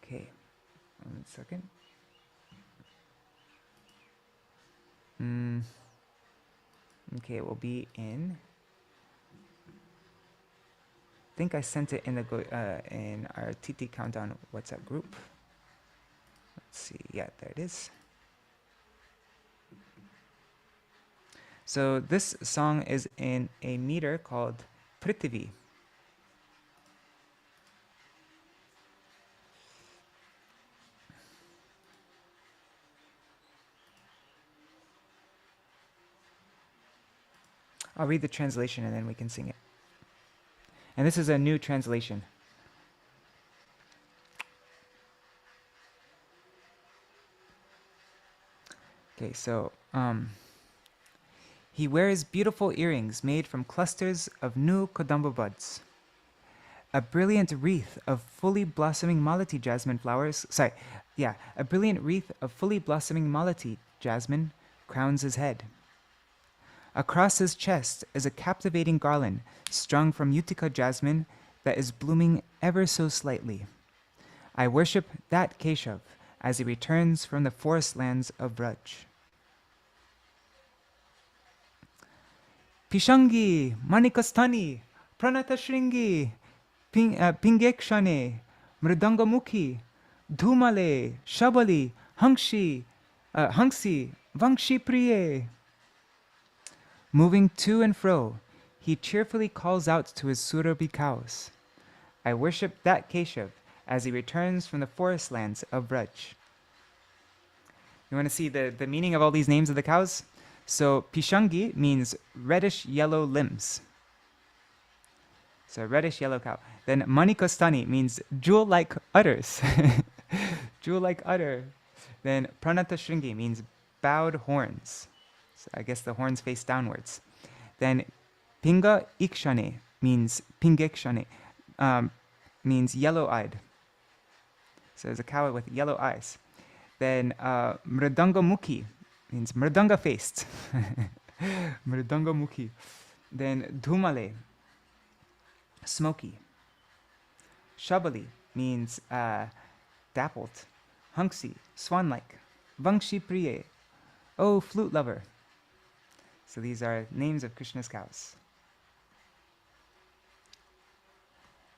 Okay, 1 second. Okay, it will be in. I think I sent it in the in our TT Countdown WhatsApp group. Let's see. Yeah, there it is. So this song is in a meter called Prithvi. I'll read the translation and then we can sing it. And this is a new translation. Okay, so he wears beautiful earrings made from clusters of new kodamba buds. A brilliant wreath of fully blossoming malati jasmine flowers. A brilliant wreath of fully blossoming malati jasmine crowns his head. Across his chest is a captivating garland strung from Utica jasmine that is blooming ever so slightly. I worship that Keshav as he returns from the forest lands of Braj. Pishangi, Manikastani, Pranatashringi, Pingekshane, Mridangamukhi, Dhumale, Shabali, Hangsi, Vangshi Priye. Moving to and fro, he cheerfully calls out to his Surabhi cows. I worship that Keshav as he returns from the forest lands of Braj. You want to see the meaning of all these names of the cows? So Pishangi means reddish yellow limbs. So reddish yellow cow. Then Manikastani means jewel-like udders. Jewel-like udder. Then Pranatashringi means bowed horns. So I guess the horns face downwards. Then Pinga Ikshane means Pingekshane, means yellow-eyed. So there's a cow with yellow eyes. Then Mridangamukhi means mridanga-faced. Mridangamukhi. Then Dhumale, smoky. Shabali means dappled. Hangsi, swan-like. Vangshi Priye, oh, flute lover. So these are names of Krishna's cows.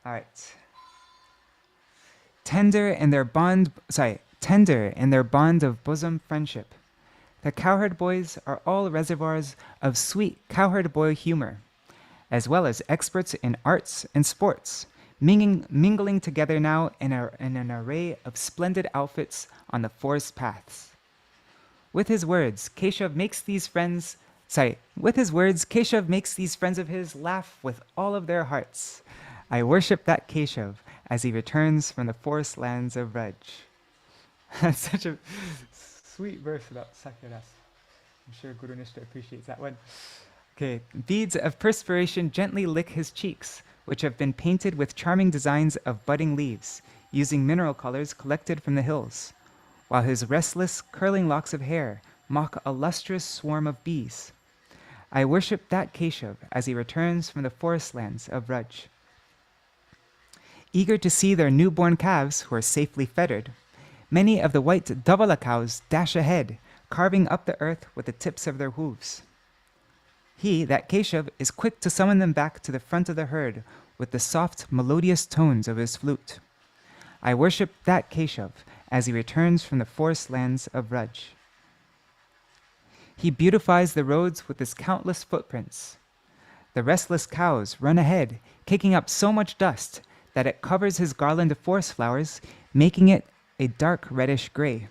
All right. Tender in their bond of bosom friendship. The cowherd boys are all reservoirs of sweet cowherd boy humor, as well as experts in arts and sports, mingling together now in an array of splendid outfits on the forest paths. With his words, Keshav makes these friends of his laugh with all of their hearts. I worship that Keshav as he returns from the forest lands of Braj. That's such a sweet verse about Sakyaras. I'm sure Guru Nishta appreciates that one. Okay, beads of perspiration gently lick his cheeks, which have been painted with charming designs of budding leaves, using mineral colors collected from the hills, while his restless, curling locks of hair mock a lustrous swarm of bees. I worship that Keshav as he returns from the forest lands of Braj. Eager to see their newborn calves who are safely fettered, many of the white Dhavala cows dash ahead, carving up the earth with the tips of their hooves. He, that Keshav, is quick to summon them back to the front of the herd with the soft, melodious tones of his flute. I worship that Keshav as he returns from the forest lands of Braj. He beautifies the roads with his countless footprints. The restless cows run ahead, kicking up so much dust that it covers his garland of forest flowers, making it a dark reddish gray.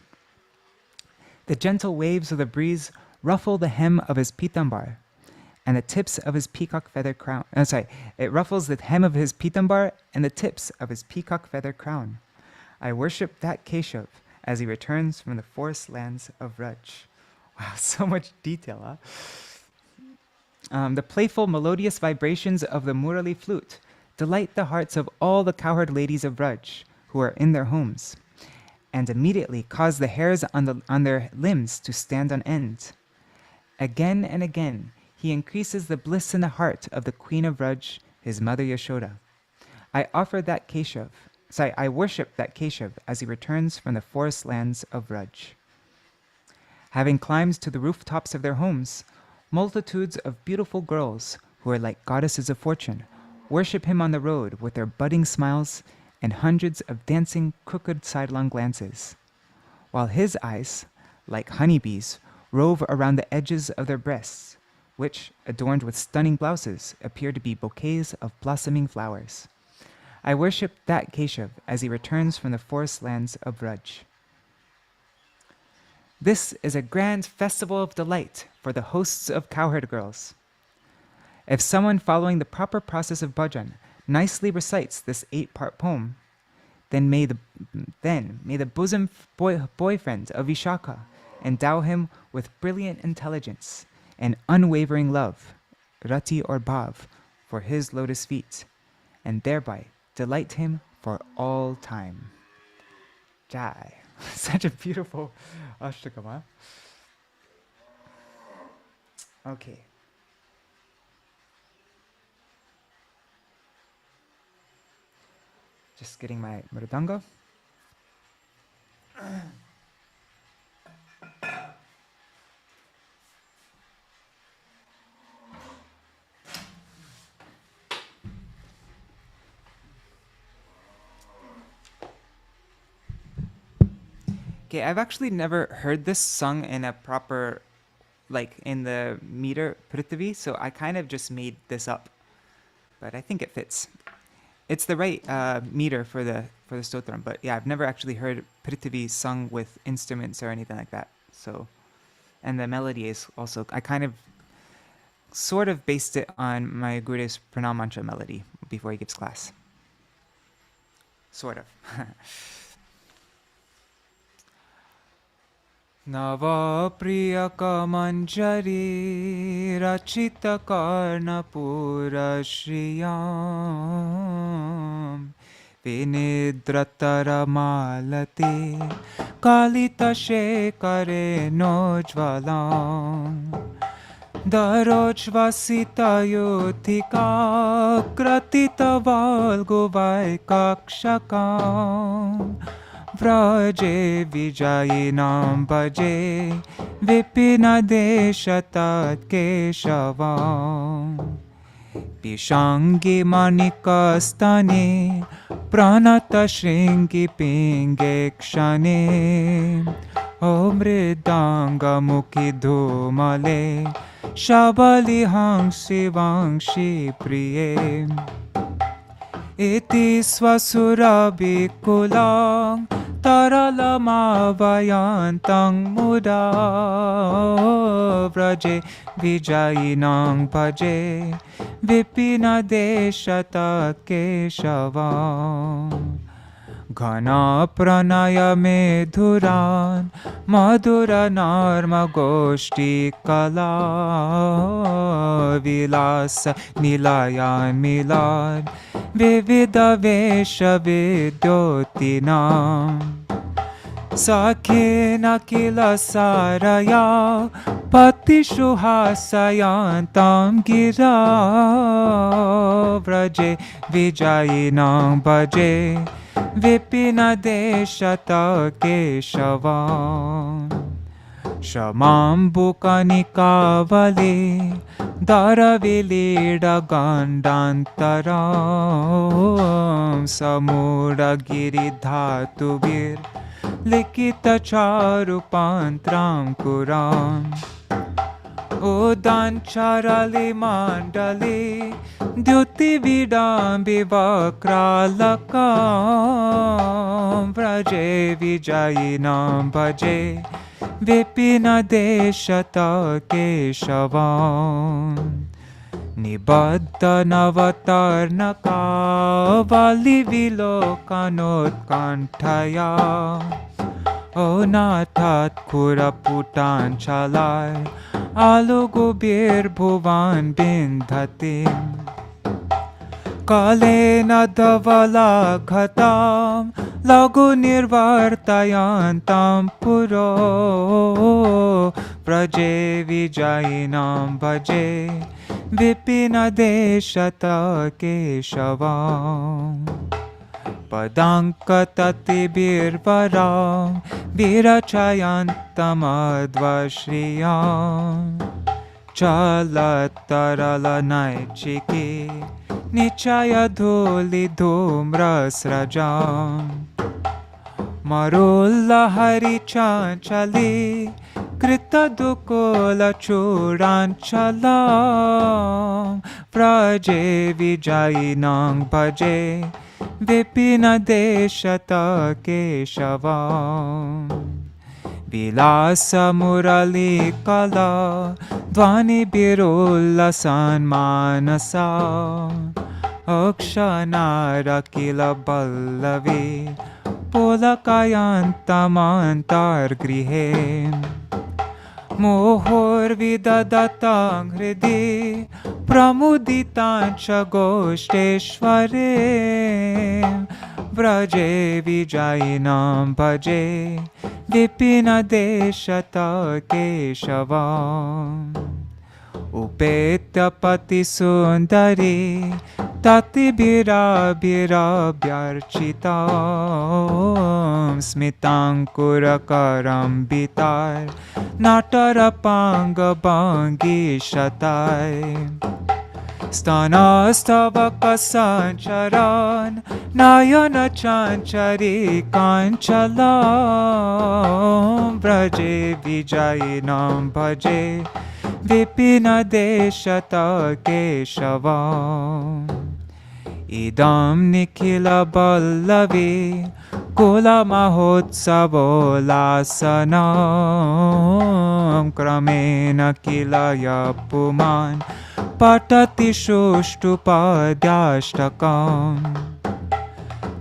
The gentle waves of the breeze ruffle the hem of his pitambar, and the tips of his peacock feather crown. It ruffles the hem of his pitambar and the tips of his peacock feather crown. I worship that Keshav as he returns from the forest lands of Braj. Wow, so much detail, huh? The playful, melodious vibrations of the Murali flute delight the hearts of all the cowherd ladies of Braj who are in their homes, and immediately cause the hairs on their limbs to stand on end. Again and again, he increases the bliss in the heart of the queen of Braj, his mother Yashoda. I worship that Keshav as he returns from the forest lands of Braj. Having climbed to the rooftops of their homes, multitudes of beautiful girls, who are like goddesses of fortune, worship him on the road with their budding smiles and hundreds of dancing, crooked sidelong glances, while his eyes, like honeybees, rove around the edges of their breasts, which, adorned with stunning blouses, appear to be bouquets of blossoming flowers. I worship that Keshav as he returns from the forest lands of Braj. This is a grand festival of delight for the hosts of cowherd girls. If someone following the proper process of bhajan nicely recites this 8-part poem, then may the bosom boyfriend of Vishaka endow him with brilliant intelligence and unwavering love, rati or bhav, for his lotus feet, and thereby delight him for all time. Jai. Such a beautiful ashtakam, huh? Okay. Just getting my mridanga. Okay, I've actually never heard this sung in a proper, like in the meter Prithvi, so I kind of just made this up. But I think it fits. It's the right meter for the stotram, but yeah, I've never actually heard Prithvi sung with instruments or anything like that. So, and the melody is also, I kind of sort of based it on my Guru's Pranam Mantra melody before he gives class. Sort of. Nava priyaka manjari rachita karna pura shriyam vinidratara malate kalita shekare nojvalam darojvasita yuthika kratita valgovai kakshakam Vraje vijayinam bhaje vipina deshatat keshavam Pishangi manikastane pranata shringi pinge kshane Omridanga mukhi dhumale shabali hangsi vangshi priye Iti swasurabiculang taralamavayantang muda vraje vijayinang bhaje vipina deshata keshavam Ghana pranaya medhuran madhura narma goshti kala vilasa nilayan milad Vivida vesha vidyotinam Sakhena kila saraya Patishu hasayantam gira Vraje vijayinam bhaje Vipina deshata keshavam Shamam bukanika vale Daravilida gandantaram Samura giridhatuvir Likita charupantram kuram Udan charali mandali Dyuti vidam vivakralakam Vraje vijayinam bhaje Vipina deshata keshavam Nibaddha navatarnaka Vali vilokanot kantaya O nathat kuraputan chalai Alugubir bhuvan bindhatim Kalena davala ghatam Lagu nirvartayantam puro Praje vijayinam bhaje Vipina deshata keshavam Padankatati birvaram Virachayantam advashriyam Chalatarala naichiki Nichaya dhuli dhumrasrajam Marulla hari chanchali Krita dukola churanchalam Praje vijayinam bhaje Vipina deshata keshavam Vilasa Murali Kala Dvani Birulasan Manasa Akshanara Kila Ballavi Pulakayantamantar Grihe Mohor Vidadatang Hridi Pramuditancha Goshteshware Vraje Vijayinam Bhaje Vipina Deshata Keshavam Upetya Pati Sundari Tati Bira Bira Byarchitam Smitankurakaram Bitar Natarapanga Bangi Shatai Stanastavaka Sancharan Nayana Chanchari Kanchalam Vraje Vijayinam Bhaje Vipina Deshata Keshavam Idam Nikhila Ballavi Kula Mahotsavo Lasanam Kramena Kilaya Puman Patati Shushtupadyashtakam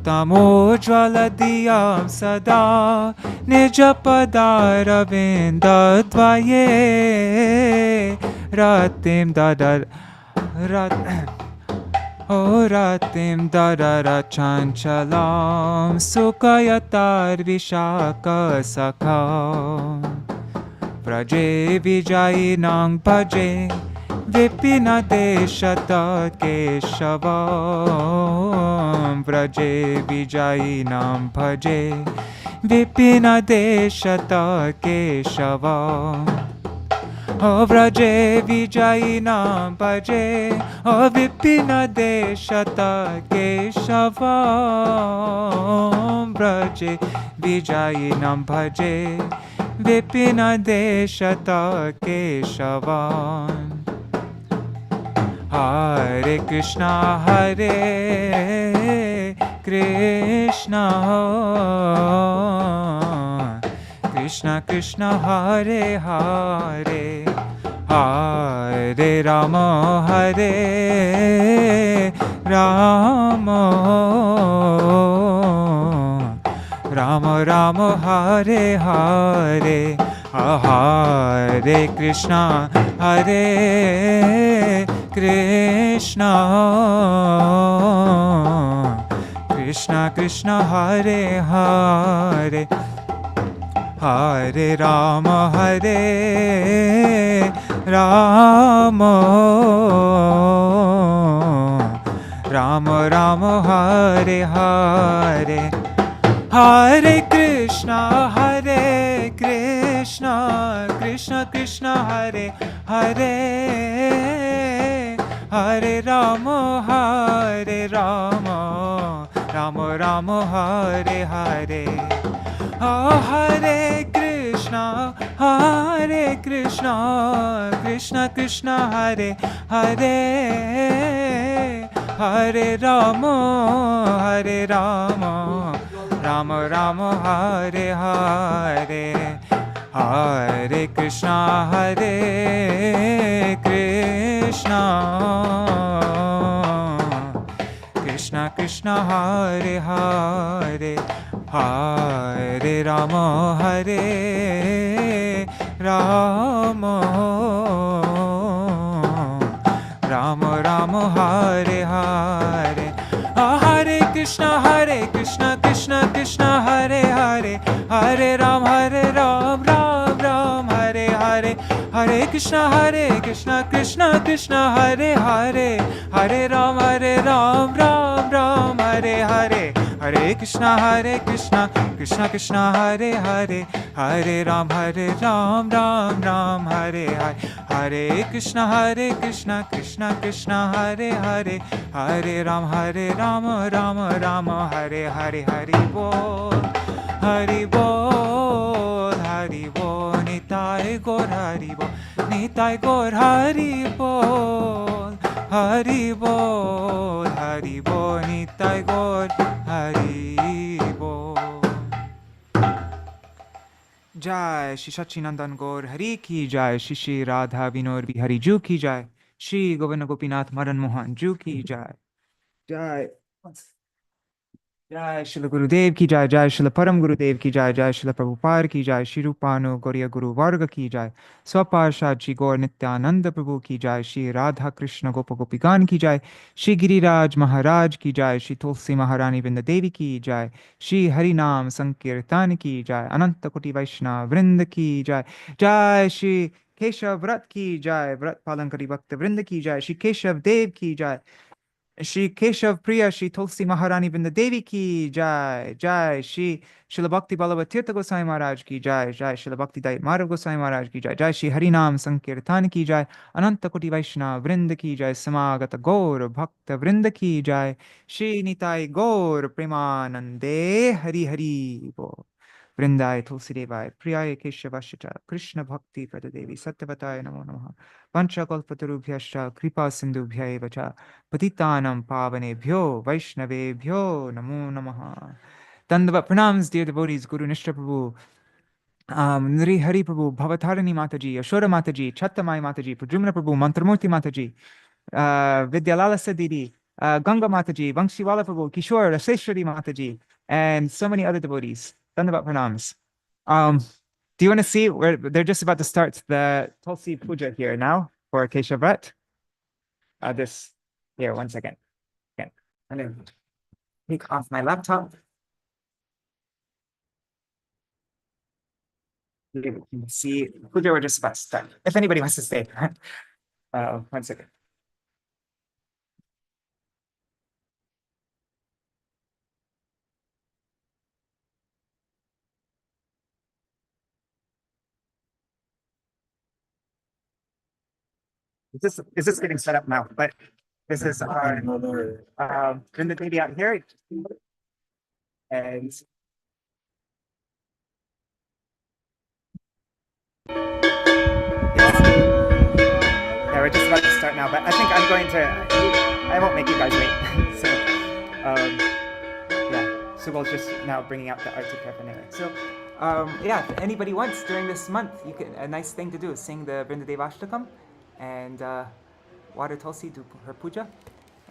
Tamojvaladiyam Sada Nijapadara Vindadvaye Ratim Dadar Ratim Dadara Chanchalam Sukayatar Vishaka Sakam Praje Vijayinang Bhaje Vipina Deshata Keshavam Vraje Vijayinam Bhaje Vipina Deshata Keshavam Vraje Vijayinam Bhaje Vipina Deshata Keshavam Vraje Vijayinam Bhaje Vipina Deshata Keshavam Hare Krishna Hare Krishna Krishna Krishna Hare Hare Hare Rama Hare Rama Rama Rama Hare Hare Hare Krishna Hare Krishna Krishna Krishna Hare Hare Hare Rama Hare Rama Rama Rama Hare Hare Hare Krishna Hare Krishna Krishna Krishna Hare Hare Hare Rama Rama Rama Hare Hare Hare Krishna Krishna Krishna Hare Hare Hare Rama Rama Rama Hare Hare Hare Krishna Krishna Krishna Krishna Hare Hare Hare Rama Rama Rama Rama Hare Hare Hare Krishna Krishna Krishna Hare Hare Hare Ram Ram Ram Hare Hare Hare Krishna Krishna Krishna Hare Hare Hare Ram Ram Ram Hare Hare Hare Krishna Krishna Krishna Hare Hare Hare Ram Ram Ram Hare Hare Hare Krishna Krishna Krishna Hare Hare Hare Ram Ram Hare Hare Hari Bol Hari Bol Hari Bol Nitai Gaur Hari Bol Nitai Gaur Hari Bol Hari Bol Hari Bol Nitai Gaur Hari Bol Jai Shri Sachinandan Gaur Hari Ki Jai, Shri Shri Radha Vinod Bihari Ju Ki Jai, Shri Govinda Gopinath Madan Mohan Ju Ki Jai. Jai. Jai Shri Gurudev Ki Jai, Jai Shri Param Gurudev Ki Jai, Jai Shri Prabhupada Ki Jai, Shri Rupanu Gauriya Guru Varga Ki Jai, Swaparshad Shri Gaur Nityananda Prabhu Ki Jai, Shri Radha Krishna Gopa Gopikan Ki Jai, Shri Giriraj Maharaj Ki Jai, Shri Tulsi Maharani Vrinda Devi Ki Jai, Shri Harinam Sankirtan Ki Jai, Ananta Koti Vaishnava Vrinda Ki Jai, Jai Shri Keshav Vrat Ki Jai, Vrat Palankari Bhakta Vrinda Ki Jai, Shri Keshav Dev Ki Jai, Shri Keshav Priya, Shri Tulsi Maharani Vrinda Devi Ki Jai, Jai Shri Śrīla Bhakti Ballabha Tīrtha Gosvāmī Maharaj Ki Jai, Jai Śrīla Bhakti Dayat Madhav Gosvāmī Maharaj Ki Jai, Jai Shri Harinam Sankirtan Ki Jai, Ananta Koti Vaishnava Vrinda Ki Jai, Samagata Gaur Bhakta Vrinda Ki Jai, Shri Nitai Gaur Premanande Hari Hari Bo. Vrindai Tulsi Devai, Priyaya Keshavashacha, Krishna Bhakti Pradadevi, Satyavataya Namo Namaha, Pancha Kalpatarubhyascha, Kripa Sindhubhya Vacha, Patitanam Pavanebhyo, Vaishnavebhyo, Namo Namaha. Dandavat pranams, dear devotees, Guru Nishta Prabhu, Nri Hari Prabhu, Bhavatarani Mataji, Yashoda Mataji, Chattamai Mataji, Prajumna Prabhu, Mantramurti Mataji, Vidyalala Sadidi, Ganga Mataji, Vangshiwala Prabhu, Kishore, Raseshwari Mataji, and so many other devotees. Dandavat pranams. Do you want to see where they're just about to start the Tulsi Puja here now for Keshav Vrat? This here, 1 second. Again, I'm gonna take off my laptop. You can see Puja, we're just about to start. If anybody wants to stay. 1 second. Is this getting set up now? But this is our Vrinda Devi out here. And yeah, we're just about to start now, but I think I'm going to, I won't make you guys wait. So, yeah, Subhal's just now bringing out the arti paraphernalia. So, yeah, if anybody wants during this month, you can, a nice thing to do is sing the Vrinda Devashtakam and water Tulsi, do her puja.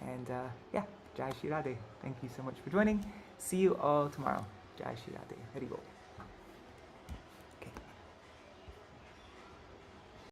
And yeah, Jai Shri Radhe. Thank you so much for joining. See you all tomorrow. Jai Shri Radhe. Hari Bol.